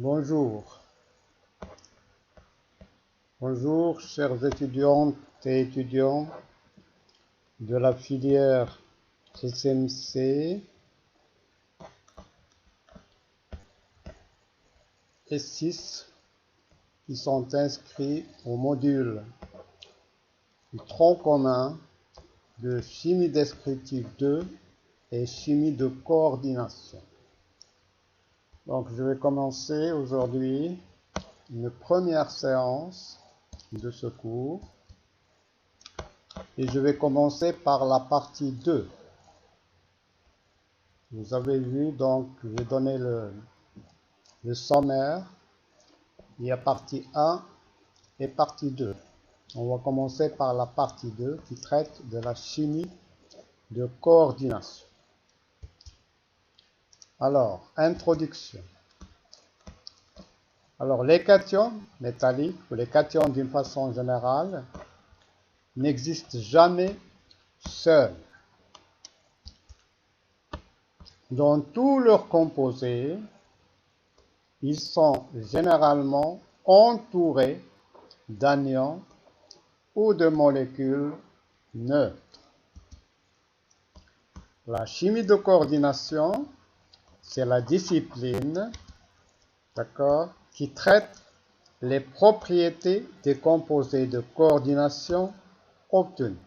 Bonjour. Bonjour, chers étudiantes et étudiants de la filière SMC et 6 qui sont inscrits au module du tronc commun de chimie descriptive 2 et chimie de coordination. Donc, je vais commencer aujourd'hui une première séance de ce cours et je vais commencer par la partie 2. Vous avez vu, donc, je vais donner le sommaire. Il y a partie 1 et partie 2. On va commencer par la partie 2 qui traite de la chimie de coordination. Alors, introduction. Alors, les cations métalliques, ou les cations d'une façon générale, n'existent jamais seuls. Dans tous leurs composés, ils sont généralement entourés d'anions ou de molécules neutres. La chimie de coordination, c'est la discipline, d'accord, qui traite les propriétés des composés de coordination obtenus.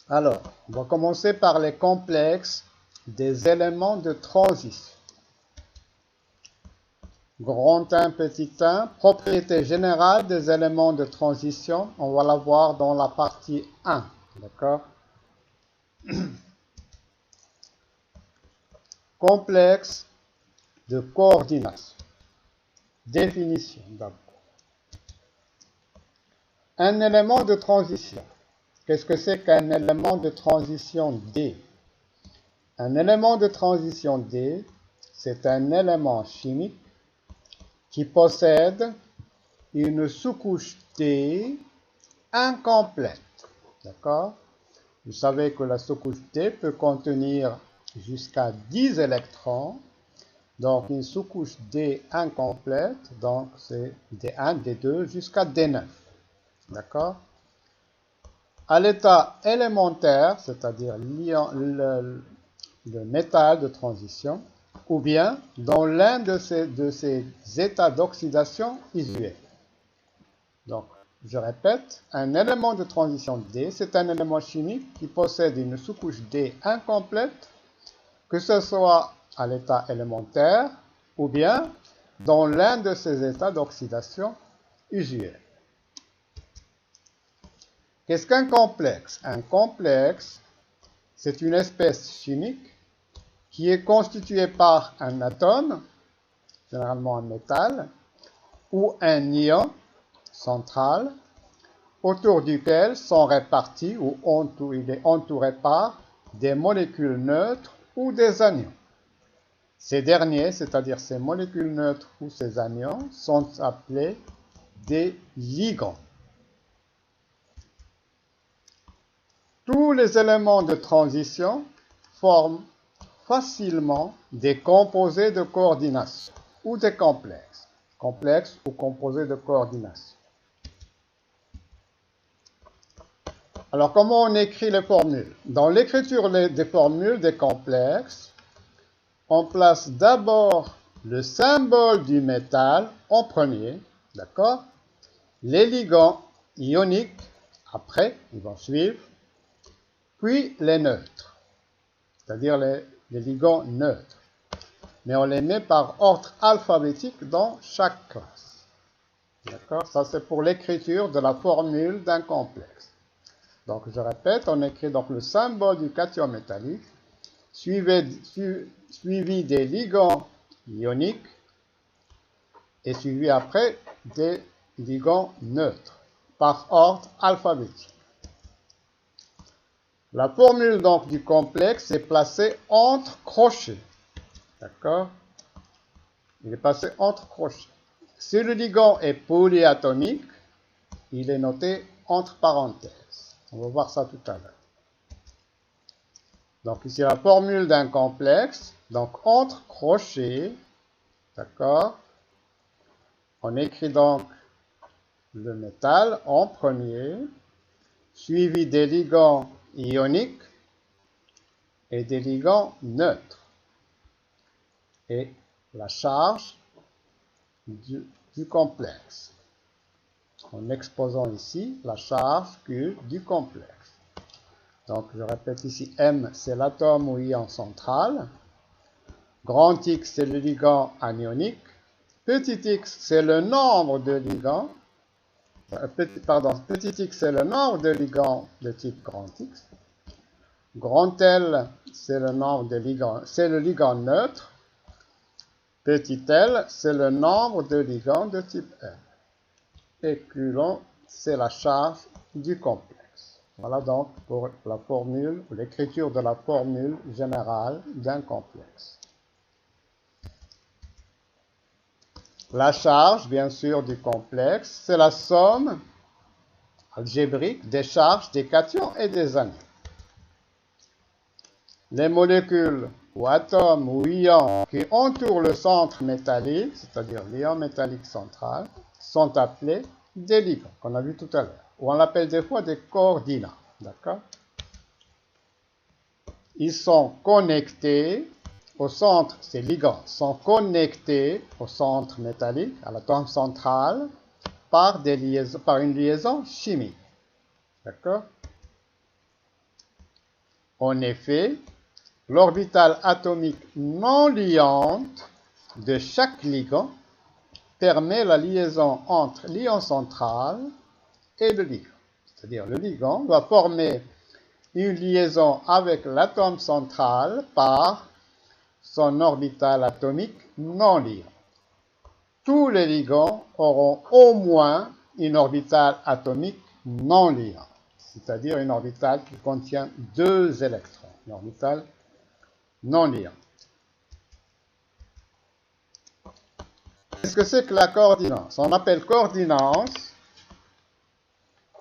Alors, on va commencer par les complexes des éléments de transition. Grand 1, petit 1, propriété générale des éléments de transition, on va la voir dans la partie 1, d'accord? Complexe de coordination. Définition d'abord. Un élément de transition. Qu'est-ce que c'est qu'un élément de transition D? Un élément de transition D, c'est un élément chimique qui possède une sous-couche D incomplète. D'accord? Vous savez que la sous-couche D peut contenir jusqu'à 10 électrons. Donc, une sous-couche D incomplète, donc c'est D1, D2 jusqu'à D9. D'accord? À l'état élémentaire, c'est-à-dire le métal de transition, ou bien dans l'un de ces états d'oxydation usuels. Donc, je répète, un élément de transition D, c'est un élément chimique qui possède une sous-couche D incomplète, que ce soit à l'état élémentaire ou bien dans l'un de ces états d'oxydation usuels. Qu'est-ce qu'un complexe? Un complexe, c'est une espèce chimique qui est constituée par un atome, généralement un métal, ou un ion central, autour duquel sont répartis ou il est entouré par des molécules neutres ou des anions. Ces derniers, c'est-à-dire ces molécules neutres ou ces anions, sont appelés des ligands. Tous les éléments de transition forment facilement des composés de coordination ou des complexes ou composés de coordination. Alors, comment on écrit les formules? Dans l'écriture des formules des complexes, on place d'abord le symbole du métal en premier, d'accord? Les ligands ioniques, après, ils vont suivre, puis les neutres, c'est-à-dire les ligands neutres. Mais on les met par ordre alphabétique dans chaque classe. D'accord? Ça, c'est pour l'écriture de la formule d'un complexe. Donc, je répète, on écrit donc le symbole du cation métallique, suivi des ligands ioniques, et suivi après des ligands neutres, par ordre alphabétique. La formule donc du complexe est placée entre crochets. D'accord? Il est placé entre crochets. Si le ligand est polyatomique, il est noté entre parenthèses. On va voir ça tout à l'heure. Donc ici la formule d'un complexe. Donc entre crochets, d'accord, on écrit donc le métal en premier, suivi des ligands ioniques et des ligands neutres. Et la charge du complexe. En exposant ici la charge Q du complexe. Donc je répète ici, M c'est l'atome ou ion central, grand X c'est le ligand anionique, petit x c'est le nombre de ligands, petit x c'est le nombre de ligands de type grand X, grand L c'est le nombre de ligands, c'est le ligand neutre, petit l c'est le nombre de ligands de type L. Et plus long, c'est la charge du complexe. Voilà donc pour la formule, l'écriture de la formule générale d'un complexe. La charge, bien sûr, du complexe, c'est la somme algébrique des charges des cations et des anions. Les molécules ou atomes ou ions qui entourent le centre métallique, c'est-à-dire l'ion métallique central, sont appelés des ligands, qu'on a vu tout à l'heure. Ou on l'appelle des fois des coordinats, d'accord? Ils sont connectés au centre, ces ligands sont connectés au centre métallique, à l'atome central, par une liaison chimique, d'accord? En effet, l'orbitale atomique non liante de chaque ligand permet la liaison entre l'ion central et le ligand. C'est-à-dire le ligand va former une liaison avec l'atome central par son orbitale atomique non liante. Tous les ligands auront au moins une orbitale atomique non liante, c'est-à-dire une orbitale qui contient 2 électrons, une orbitale non liante. Qu'est-ce que c'est que la coordinance? On appelle coordinance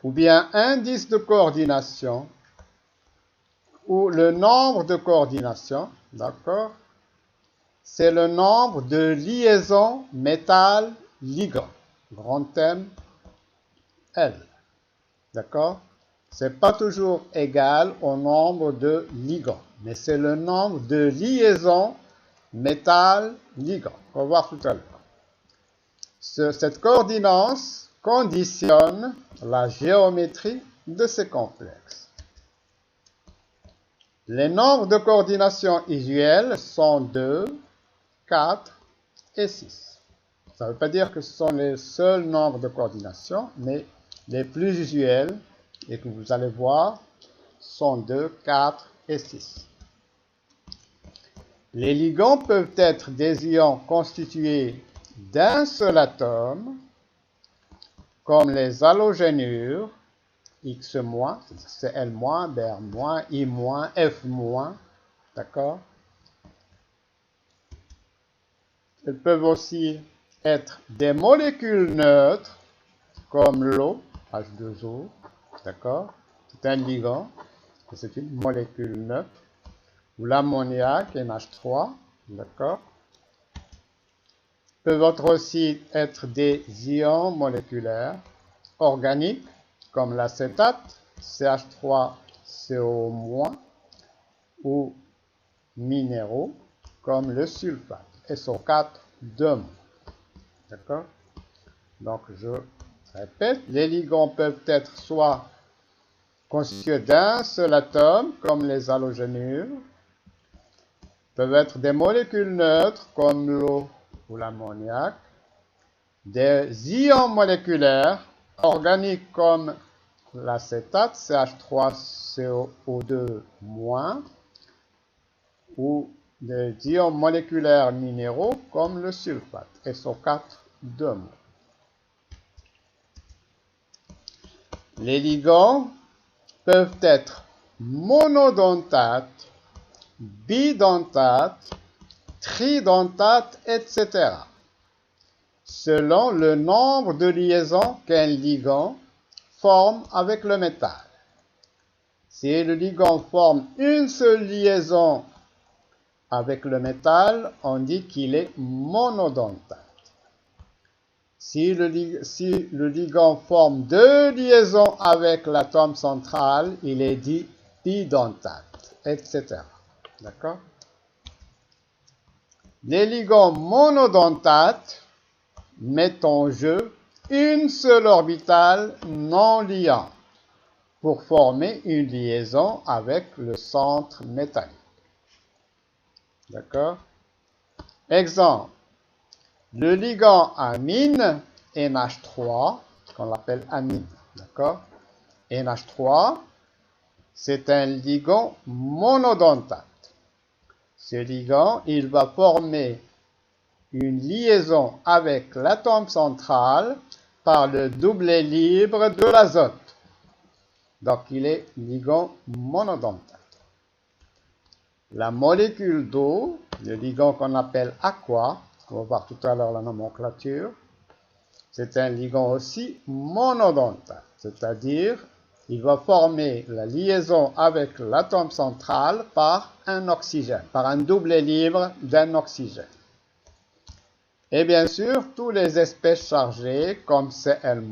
ou bien indice de coordination ou le nombre de coordination, d'accord? C'est le nombre de liaisons métal-ligand, grand M, L, d'accord? C'est pas toujours égal au nombre de ligands, mais c'est le nombre de liaisons métal-ligand. On va voir tout à l'heure. Cette coordinance conditionne la géométrie de ces complexes. Les nombres de coordination usuels sont 2, 4 et 6. Ça ne veut pas dire que ce sont les seuls nombres de coordination, mais les plus usuels, et que vous allez voir, sont 2, 4 et 6. Les ligands peuvent être des ions constitués d'un seul atome, comme les halogénures, X-, Cl-, Br-, I-, F-, d'accord? Elles peuvent aussi être des molécules neutres, comme l'eau, H2O, d'accord? C'est un ligand, c'est une molécule neutre, ou l'ammoniac, NH3, d'accord? Peuvent aussi être des ions moléculaires organiques, comme l'acétate, CH3CO-, ou minéraux, comme le sulfate, SO4, 2-. D'accord? Donc, je répète, les ligands peuvent être soit constitués d'un seul atome, comme les halogénures, peuvent être des molécules neutres, comme l'eau ou l'ammoniac, des ions moléculaires organiques, comme l'acétate, CH3CO2-, ou des ions moléculaires minéraux, comme le sulfate, SO4, 2-. Les ligands peuvent être monodentates, bidentates, tridentates, etc., selon le nombre de liaisons qu'un ligand forme avec le métal. Si le ligand forme une seule liaison avec le métal, on dit qu'il est monodontate. Si le ligand forme deux liaisons avec l'atome central, il est dit bidentate, etc. D'accord? Les ligands monodontates mettent en jeu une seule orbitale non liante pour former une liaison avec le centre métallique. D'accord? Exemple, le ligand amine, NH3, qu'on appelle amine, d'accord? NH3, c'est un ligand monodontate. Ce ligand, il va former une liaison avec l'atome central par le doublet libre de l'azote. Donc, il est ligand monodontate. La molécule d'eau, le ligand qu'on appelle aqua, on va voir tout à l'heure la nomenclature, c'est un ligand aussi monodontate, c'est-à-dire il va former la liaison avec l'atome central par un oxygène, par un doublet libre d'un oxygène. Et bien sûr, toutes les espèces chargées, comme Cl-,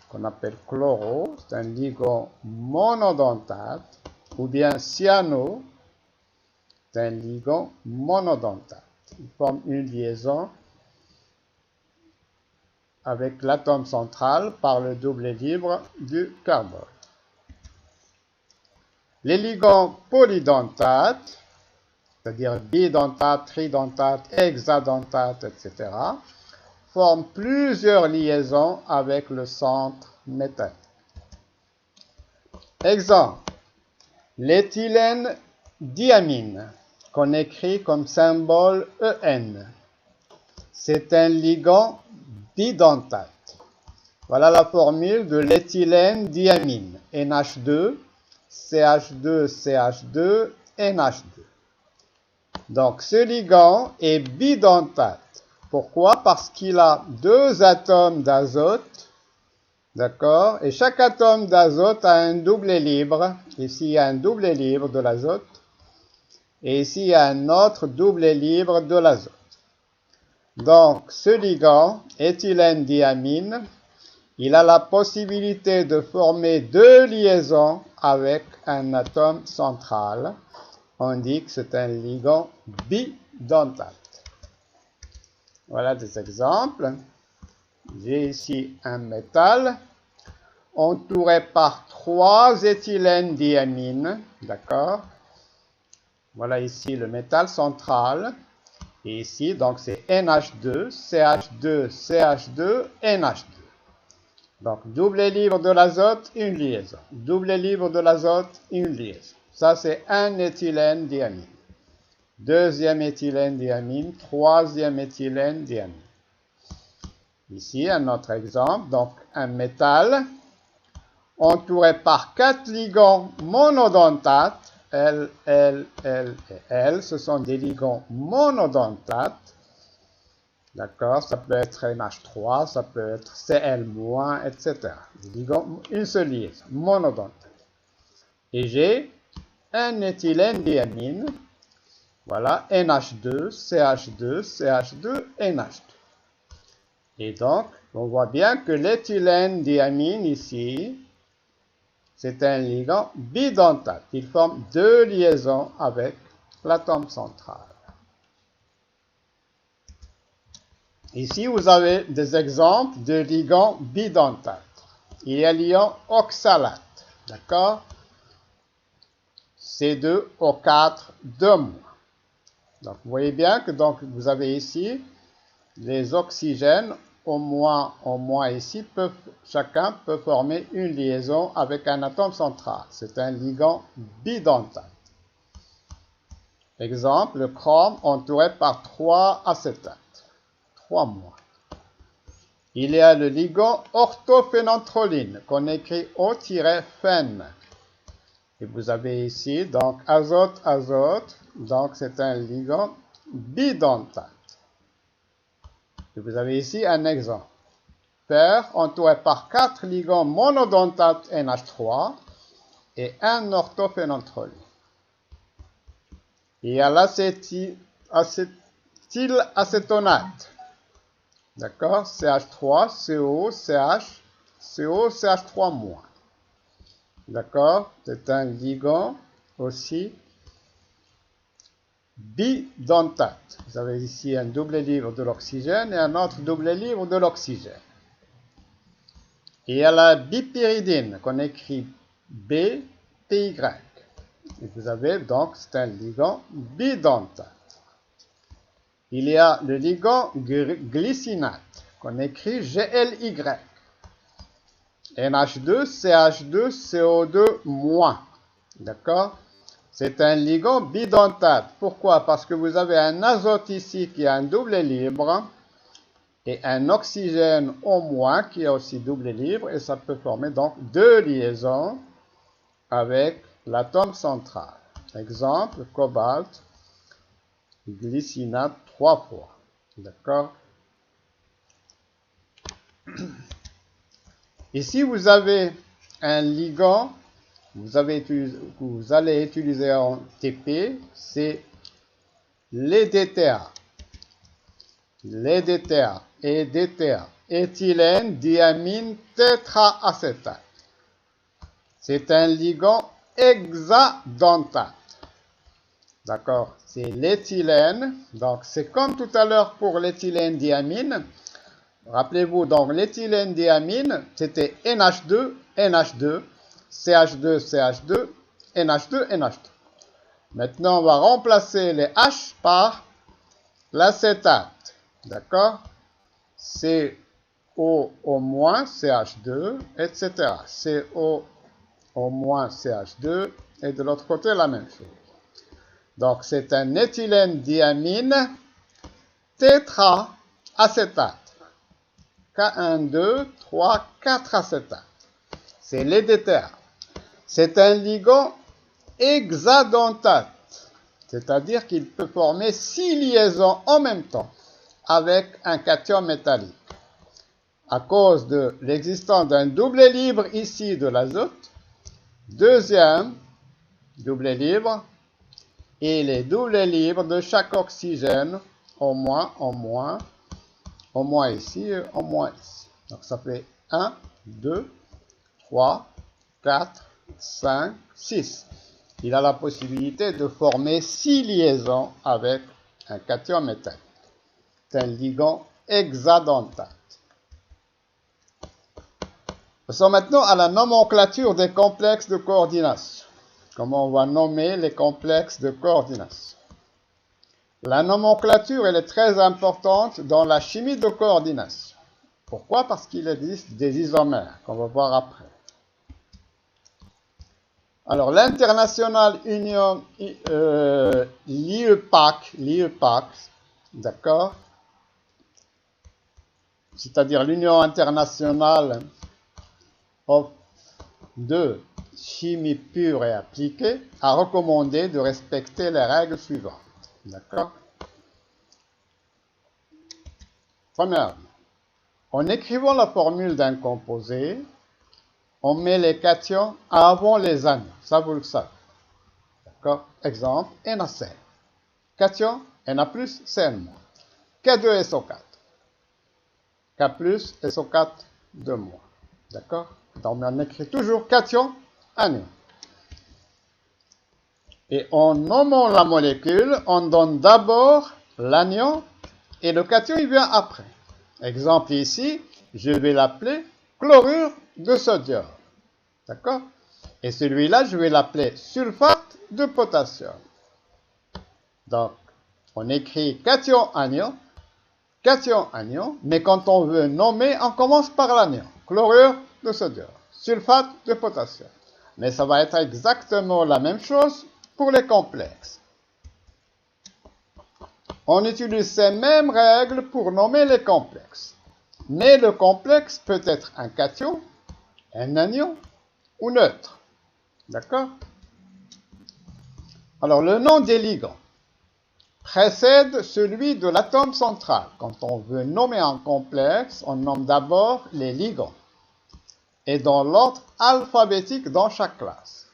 qu'on appelle chloro, c'est un ligand monodontate, ou bien cyano, c'est un ligand monodontate. Il forme une liaison avec l'atome central par le doublet libre du carbone. Les ligands polydentates, c'est-à-dire bidentate, tridentate, hexadentate, etc., forment plusieurs liaisons avec le centre métallique. Exemple, l'éthylène diamine, qu'on écrit comme symbole EN. C'est un ligand bidentate. Voilà la formule de l'éthylène diamine, NH2, CH2, CH2, NH2. Donc, ce ligand est bidentate. Pourquoi? Parce qu'il a deux atomes d'azote, d'accord? Et chaque atome d'azote a un doublet libre. Ici, il y a un doublet libre de l'azote. Et ici, il y a un autre doublet libre de l'azote. Donc, ce ligand, éthylène diamine, il a la possibilité de former deux liaisons avec un atome central. On dit que c'est un ligand bidentate. Voilà des exemples. J'ai ici un métal entouré par trois éthylènes diamine, d'accord? Voilà ici le métal central. Et ici, donc, c'est NH2, CH2, CH2, NH2. Donc, doublet libre de l'azote, une liaison. Doublet libre de l'azote, une liaison. Ça, c'est un éthylène diamine. Deuxième éthylène diamine, troisième éthylène diamine. Ici, un autre exemple. Donc, un métal entouré par quatre ligands monodontates, L, L, L et L. Ce sont des ligands monodontates. D'accord? Ça peut être NH3, ça peut être Cl-, etc. Des ligands, une seule liaison, monodontate. Et j'ai un éthylène diamine. Voilà, NH2, CH2, CH2, NH2. Et donc, on voit bien que l'éthylène diamine ici, c'est un ligand bidentate. Il forme deux liaisons avec l'atome central. Ici, vous avez des exemples de ligands bidentates. Il y a l'ion oxalate, d'accord? C2O4, 2-. Donc, vous voyez bien que donc, vous avez ici les oxygènes, au moins ici, chacun peut former une liaison avec un atome central. C'est un ligand bidentate. Exemple, le chrome entouré par 3 acétates. 3-. Il y a le ligand orthophénanthroline, qu'on écrit O-phen. Et vous avez ici, donc, azote, azote. Donc, c'est un ligand bidentate. Et vous avez ici un exemple. Fer entouré par 4 ligands monodontates NH3. et un orthophénoltrolène. Il y a l'acétylacétonate. D'accord? CH3, CO, CH, CO, CH3-. D'accord? C'est un ligand aussi bidentate. Vous avez ici un double livre de l'oxygène et un autre double livre de l'oxygène. Il y a la bipyridine qu'on écrit B, PY. Et vous avez donc, c'est un ligand bidentate. Il y a le ligand glycinate qu'on écrit GLY. NH2, CH2, CO2-. D'accord? C'est un ligand bidentate. Pourquoi? Parce que vous avez un azote ici qui a un double libre et un oxygène O- qui a aussi double libre et ça peut former donc deux liaisons avec l'atome central. Exemple, cobalt, glycinate 3 fois. D'accord? Ici, vous avez un ligand, vous allez utiliser en TP, c'est l'EDTA. L'EDTA, EDTA, éthylène diamine tétraacétate. C'est un ligand hexadentate. D'accord? C'est l'éthylène. Donc, c'est comme tout à l'heure pour l'éthylène diamine. Rappelez-vous, donc, l'éthylène diamine, c'était NH2, NH2, CH2, CH2, NH2, NH2. Maintenant, on va remplacer les H par l'acétate. D'accord? CO au-, CH2, etc. CO au-, CH2, et de l'autre côté, la même chose. Donc, c'est un éthylène diamine tétraacétate. K1, 2, 3, 4 acétate. C'est l'EDTA. C'est un ligand hexadentate, c'est-à-dire qu'il peut former 6 liaisons en même temps avec un cation métallique. À cause de l'existence d'un double libre ici de l'azote, deuxième double libre, et les doubles libres de chaque oxygène, au moins ici et au moins ici. Donc ça fait 1, 2, 3, 4, 5, 6. Il a la possibilité de former 6 liaisons avec un cation métallique. C'est un ligand hexadentate. Passons maintenant à la nomenclature des complexes de coordination. Comment on va nommer les complexes de coordination. La nomenclature, elle est très importante dans la chimie de coordination. Pourquoi? Parce qu'il existe des isomères, qu'on va voir après. Alors, l'International Union, l'IUPAC, d'accord? C'est-à-dire l'Union internationale de chimie pure et appliquée, a recommandé de respecter les règles suivantes. D'accord? Premièrement, en écrivant la formule d'un composé, on met les cations avant les anions. Ça, vous le savez. D'accord? Exemple, NaCl. Cation, Na+, Cn-. K2SO4. K+, SO4, 2-. D'accord? Donc, on écrit toujours cation, anion. Et en nommant la molécule, on donne d'abord l'anion et le cation, il vient après. Exemple ici, je vais l'appeler chlorure de sodium. D'accord? Et celui-là, je vais l'appeler sulfate de potassium. Donc, on écrit cation-anion, mais quand on veut nommer, on commence par l'anion. Chlorure de sodium, sulfate de potassium. Mais ça va être exactement la même chose pour les complexes. On utilise ces mêmes règles pour nommer les complexes. Mais le complexe peut être un cation, un anion ou neutre. D'accord? Alors, le nom des ligands précède celui de l'atome central. Quand on veut nommer un complexe, on nomme d'abord les ligands et dans l'ordre alphabétique dans chaque classe.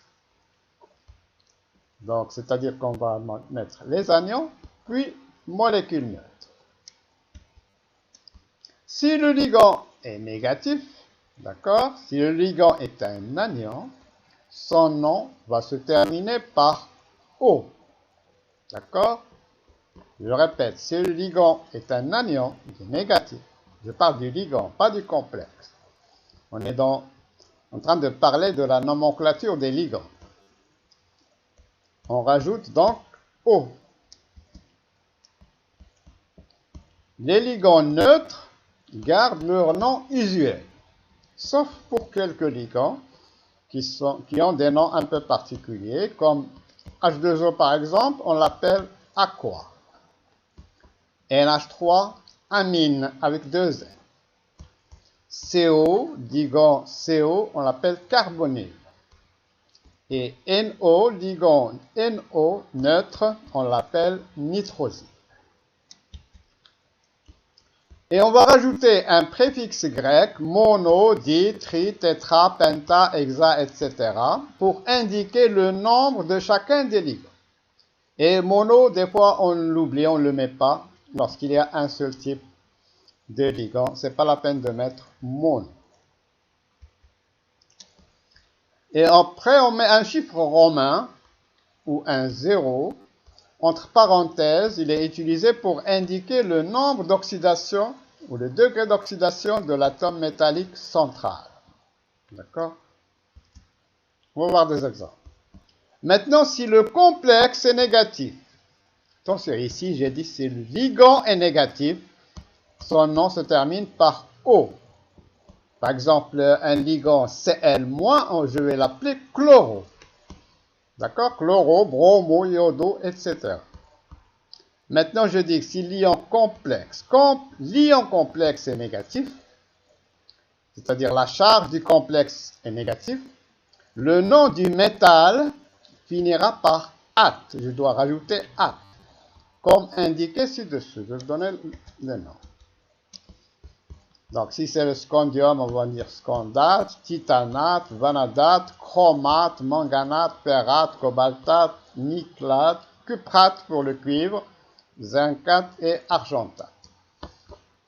Donc, c'est-à-dire qu'on va mettre les anions, puis molécule neutre. Si le ligand est négatif, d'accord, si le ligand est un anion, son nom va se terminer par O. D'accord? Je répète, si le ligand est un anion, il est négatif. Je parle du ligand, pas du complexe. On est en train de parler de la nomenclature des ligands. On rajoute donc O. Les ligands neutres gardent leur nom usuel, sauf pour quelques ligands qui ont des noms un peu particuliers, comme H2O par exemple, on l'appelle aqua. NH3, amine avec deux N. CO, ligand CO, on l'appelle carbonyle. Et NO, ligand NO, neutre, on l'appelle nitrosyle. Et on va rajouter un préfixe grec, mono, di, tri, tétra, penta, hexa, etc. pour indiquer le nombre de chacun des ligands. Et mono, des fois, on l'oublie, on ne le met pas lorsqu'il y a un seul type de ligand. Ce n'est pas la peine de mettre mono. Et après, on met un chiffre romain ou un 0. Entre parenthèses, il est utilisé pour indiquer le nombre d'oxydation ou le degré d'oxydation de l'atome métallique central. D'accord? On va voir des exemples. Maintenant, si le complexe est négatif, attention, ici j'ai dit si le ligand est négatif, son nom se termine par O. Par exemple, un ligand Cl-, je vais l'appeler chloro. D'accord? Chloro, bromo, iodo, etc. Maintenant, je dis que si l'ion complexe est négatif, c'est-à-dire la charge du complexe est négative, le nom du métal finira par at. Je dois rajouter at, comme indiqué ci-dessus. Je vais donner le nom. Donc, si c'est le scandium, on va dire scandate, titanate, vanadate, chromate, manganate, ferrate, cobaltate, niclate, cuprate pour le cuivre, zincate et argentate.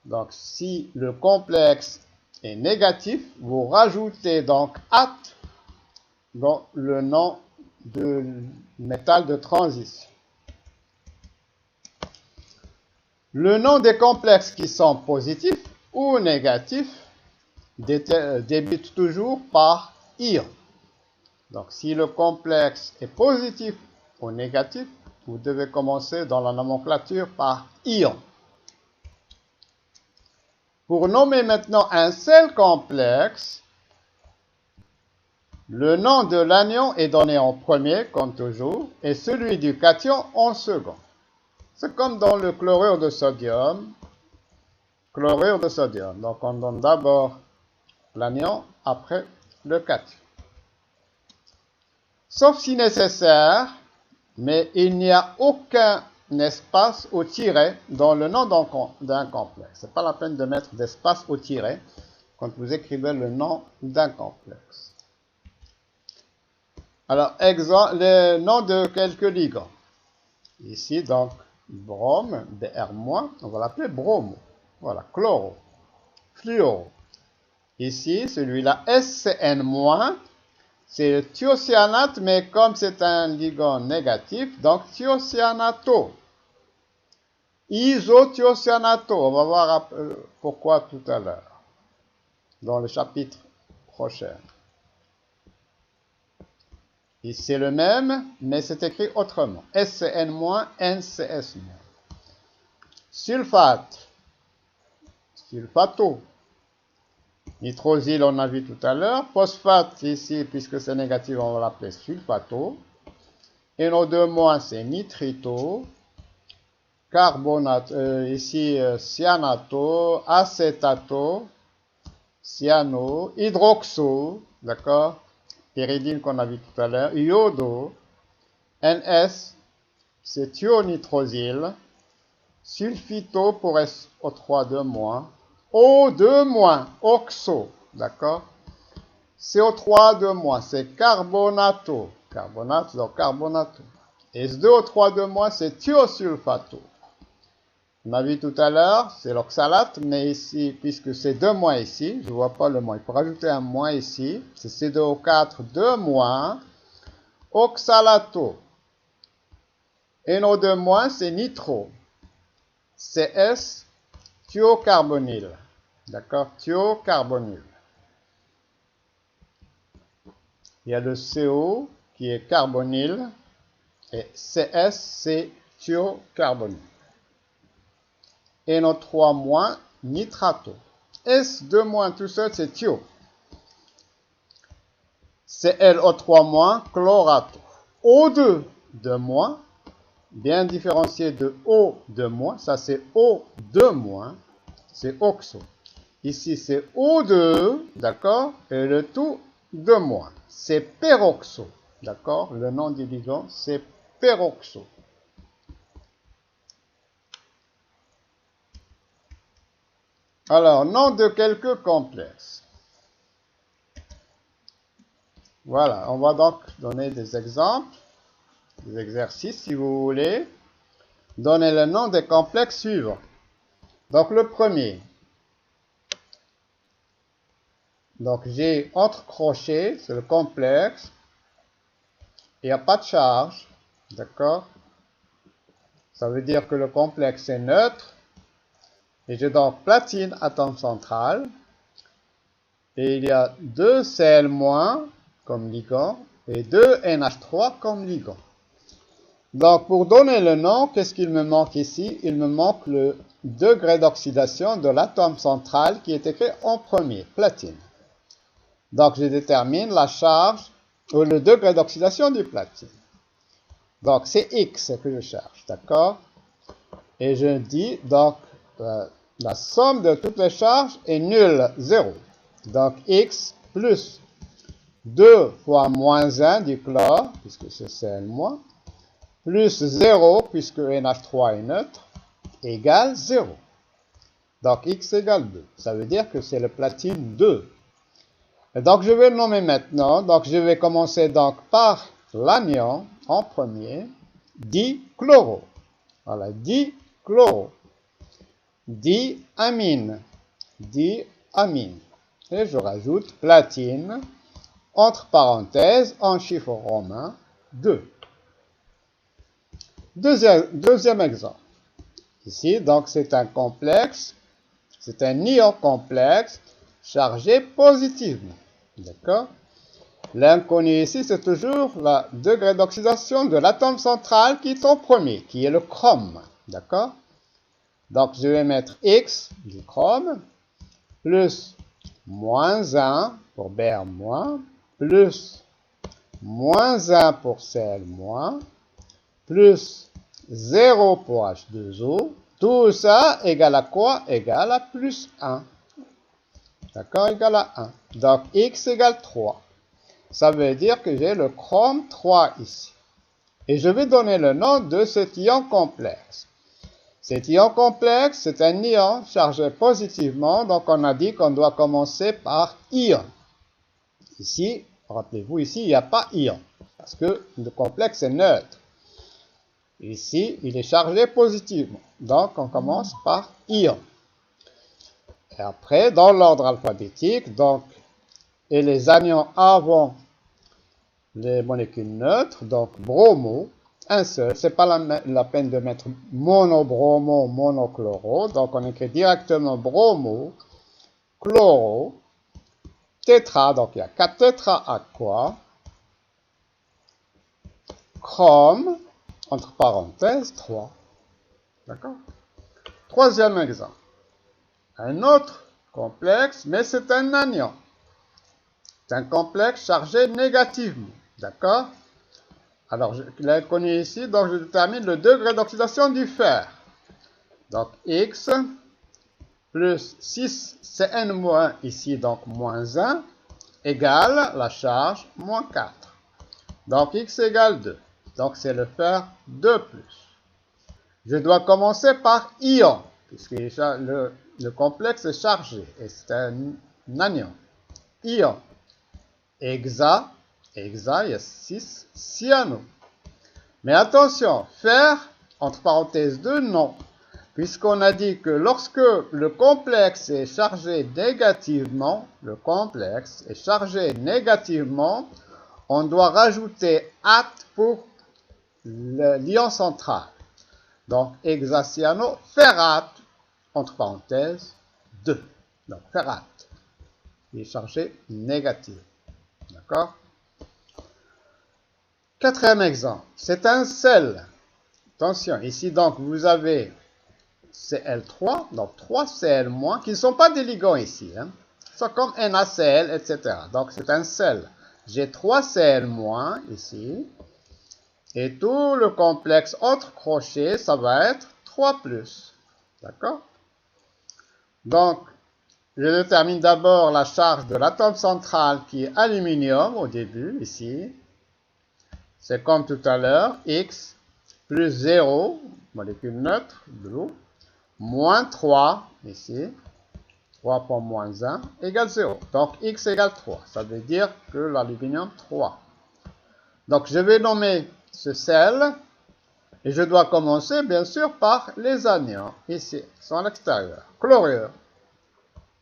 Donc, si le complexe est négatif, vous rajoutez donc at dans le nom de métal de transition. Le nom des complexes qui sont positifs ou négatifs débute toujours par ion. Donc, si le complexe est positif ou négatif, vous devez commencer dans la nomenclature par ion. Pour nommer maintenant un seul complexe, le nom de l'anion est donné en premier, comme toujours, et celui du cation en second. C'est comme dans le chlorure de sodium. Chlorure de sodium. Donc, on donne d'abord l'anion, après le cation. Sauf si nécessaire, mais il n'y a aucun espace au tiret dans le nom d'un complexe. Ce n'est pas la peine de mettre d'espace au tiret quand vous écrivez le nom d'un complexe. Alors, exemple, les noms de quelques ligands. Ici, donc, brome, Br-, on va l'appeler bromo. Voilà, chloro, fluoro. Ici, celui-là, SCN-, c'est le thiocyanate, mais comme c'est un ligand négatif, donc thiocyanato. Isothiocyanato, on va voir pourquoi tout à l'heure, dans le chapitre prochain. Ici, c'est le même, mais c'est écrit autrement. SCN-, NCS-. Sulfate, sulfato. Nitrosyle, on a vu tout à l'heure. Phosphate, ici, puisque c'est négatif, on va l'appeler sulfato. NO2-, c'est nitrito. Carbonate, ici, cyanato, acétato, cyano, hydroxo, d'accord? Pyridine qu'on a vu tout à l'heure. Iodo. NS, c'est thionitrosyle. Sulfito pour SO3-, O2-, oxo, d'accord? CO3-, c'est carbonato. Carbonate, donc carbonato. S2O3 de moins, c'est thiosulfato. On a vu tout à l'heure, c'est l'oxalate, mais ici, puisque c'est 2 moins ici, je ne vois pas le moins, il faut rajouter un moins ici, c'est C2O4 2 moins, oxalato. NO2 moins, c'est nitro, CS, thiocarbonyle. D'accord, thiocarbonyle. Il y a le CO qui est carbonyle, et CS, c'est thiocarbonyle. NO3-, nitrato. S2-, tout seul, c'est thio. ClO3-, chlorato. O2, de-, bien différencié de O2-, ça c'est O2-, c'est oxo. Ici c'est O2, d'accord, et le tout de moins. C'est peroxo, d'accord, le nom du ligand c'est peroxo. Alors, nom de quelques complexes. Voilà, on va donc donner des exemples, des exercices si vous voulez. Donnez le nom des complexes suivants. Donc, le premier. Donc, j'ai entre crochets, c'est le complexe. Il n'y a pas de charge, d'accord? Ça veut dire que le complexe est neutre. Et j'ai donc platine, atome central. Et il y a 2 Cl- comme ligand et 2 NH3 comme ligand. Donc, pour donner le nom, qu'est-ce qu'il me manque ici? Il me manque le degré d'oxydation de l'atome central qui est écrit en premier, platine. Donc, je détermine la charge ou le degré d'oxydation du platine. Donc, c'est X que je cherche, d'accord? Et je dis, donc, la somme de toutes les charges est nulle, 0. Donc, X plus 2 fois moins 1 du chlore, puisque c'est Cl-, plus 0, puisque NH3 est neutre, égale 0. Donc, X égale 2. Ça veut dire que c'est le platine 2. Et donc, je vais le nommer maintenant. Donc, je vais commencer donc par l'anion en premier, dichloro. Voilà, dichloro. Diamine. Diamine. Et je rajoute platine, entre parenthèses, en chiffre romain, 2. Deuxième exemple. Ici, donc, c'est un complexe, c'est un ion complexe chargé positivement. D'accord? L'inconnu ici, c'est toujours le degré d'oxydation de l'atome central qui est en premier, qui est le chrome. D'accord? Donc, je vais mettre X du chrome, plus moins 1 pour Br-, plus moins 1 pour Cl-, plus 0 pour H2O. Tout ça égale à quoi? Égale à plus 1. D'accord? Égale à 1. Donc, X égale 3. Ça veut dire que j'ai le chrome 3 ici. Et je vais donner le nom de cet ion complexe. Cet ion complexe, c'est un ion chargé positivement, donc on a dit qu'on doit commencer par ion. Ici, rappelez-vous, ici, il n'y a pas ion, parce que le complexe est neutre. Ici, il est chargé positivement, donc on commence par ion. Et après, dans l'ordre alphabétique, donc, et les anions avant les molécules neutres, donc bromo, un seul, c'est pas la peine de mettre monobromo, monochloro, donc on écrit directement bromo, chloro, tétra, donc il y a 4 tétra-aqua, chrome, entre parenthèses, 3. D'accord? Troisième exemple. Un autre complexe, mais c'est un anion. C'est un complexe chargé négativement. D'accord? Alors, je l'ai connu ici, donc je détermine le degré d'oxydation du fer. Donc, X plus 6 Cn- ici, donc moins 1, égale la charge moins 4. Donc, X égale 2. Donc, c'est le fer 2+. Je dois commencer par ion, puisque le complexe est chargé, et c'est un anion. Ion. Hexa, il y a 6 cyano. Mais attention, faire, entre parenthèses 2, non. Puisqu'on a dit que lorsque le complexe est chargé négativement, on doit rajouter at pour l'ion central. Donc, hexacyano, ferat, entre parenthèses, 2. Donc, ferat, il est chargé négatif. D'accord? Quatrième exemple, c'est un sel. Attention, ici, donc, vous avez Cl3, donc 3 Cl-, qui ne sont pas des ligands ici. Hein. Ils sont comme NaCl, etc. Donc, c'est un sel. J'ai 3 Cl- ici. Et tout le complexe entre crochets, ça va être 3+. D'accord? Donc, je détermine d'abord la charge de l'atome central qui est aluminium au début, ici. C'est comme tout à l'heure, X plus 0, molécule neutre, de l'eau, moins 3, ici, 3 fois moins 1, égale 0. Donc, X égale 3. Ça veut dire que l'aluminium 3. Donc, je vais nommer ce sel, et je dois commencer, bien sûr, par les anions, ici, ils sont à l'extérieur. Chlorure.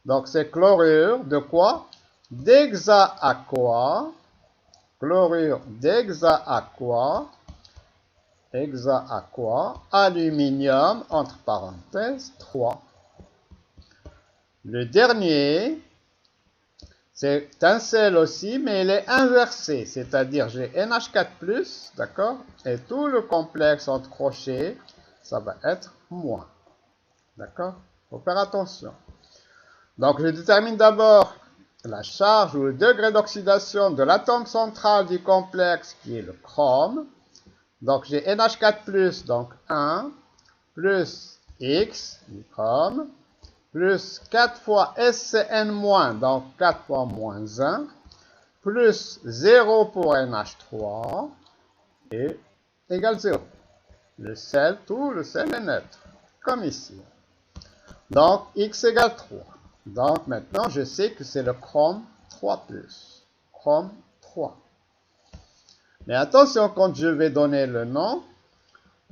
Donc, c'est chlorure de quoi? D'hexaaqua. Chlorure d'hexaaqua. Aluminium, entre parenthèses, 3. Le dernier, c'est un sel aussi, mais il est inversé, c'est-à-dire j'ai NH4+, d'accord? Et tout le complexe entre crochets, ça va être moins. D'accord? Il faut faire attention. Donc, je détermine d'abord la charge ou le degré d'oxydation de l'atome central du complexe, qui est le chrome. Donc, j'ai NH4+, donc 1, plus X, du chrome, plus 4 fois SCN-, donc 4 fois moins 1, plus 0 pour NH3, et égale 0. Le sel, tout le sel est neutre, comme ici. Donc, X égale 3. Donc, maintenant, je sais que c'est le chrome 3+. Chrome 3. Mais attention, quand je vais donner le nom,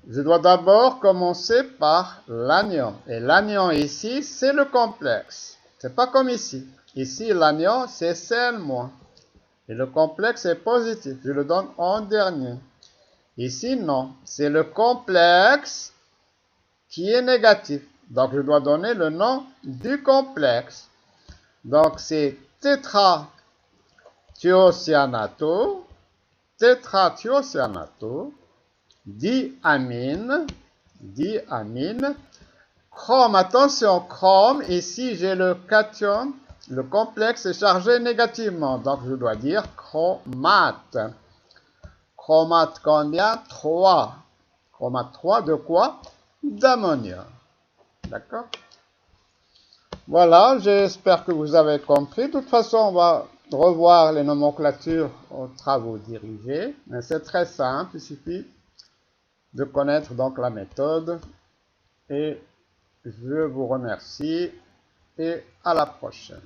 je dois d'abord commencer par l'anion. Et l'anion ici, c'est le complexe. C'est pas comme ici. Ici, l'anion, c'est Cl-. Et le complexe est positif. Je le donne en dernier. Ici, non. C'est le complexe qui est négatif. Donc, je dois donner le nom du complexe. Donc, c'est tétratiocyanato, diamine, chrome, attention, chrome, ici j'ai le cation, le complexe est chargé négativement, donc je dois dire chromate. Chromate combien? 3. Chromate 3 de quoi? D'ammonium. D'accord? Voilà, j'espère que vous avez compris. De toute façon, on va revoir les nomenclatures aux travaux dirigés. Mais c'est très simple, il suffit de connaître donc la méthode. Et je vous remercie et à la prochaine.